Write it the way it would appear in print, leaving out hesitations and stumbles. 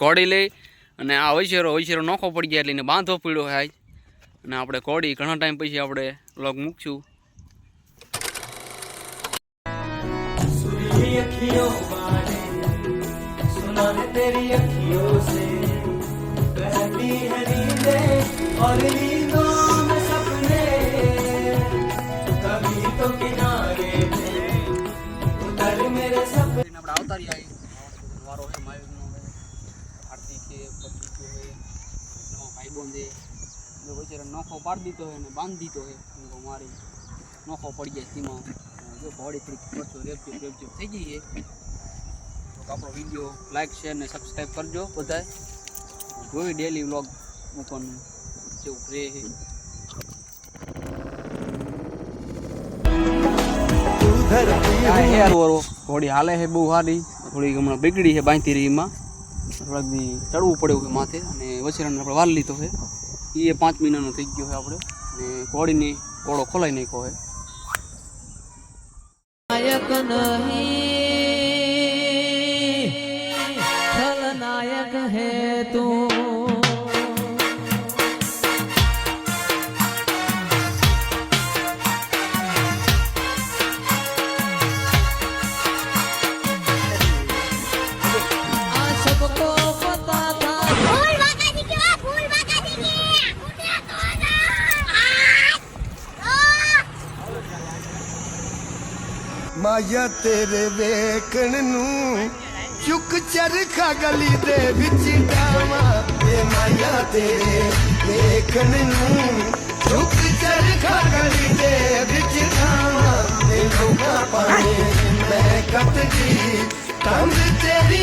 કોડી લઈ અને આ વૈશેરો નોખો પડી ગયા એટલે એને બાંધવો પડ્યો છે આજ અને આપણે કોડી ઘણા ટાઈમ પછી આપણે વ્લોગ મૂકશું वारो है मायूनो है आरती के पति को है नो भाई बंदे जो बेचारा नोखो पाड़ दीतो है ने बांध दीतो है उनको मारी नोखो पड़ गया सीमा जो बॉडी ट्रिक करछो रेप થઈ ગઈ છે તો આપણો વિડિયો લાઈક શેર ને સબસ્ક્રાઇબ કરજો બધાય જોઈ ડેલી વ્લોગ મૂકવાનું જેવું રહે છે घोड़ी हाले है बहु सारी थोड़ी हम बिगड़ी है बांधी रही में थोड़ा दी चढ़व पड़े है माथे वछेरा ने वाल लीधो है ये 5 महीना थी गयो है अपने घोड़ी ने घोड़ो खोलाई नाखो है नायक नहीं खलनायक है तू माया तेरे वेखण नू चुक चरखा गली दे विच डावा ए माया तेरे वेखण नू चुक चरखा गली दे विच डावा ए लोगा पाए मैं कट दी तंग तेरी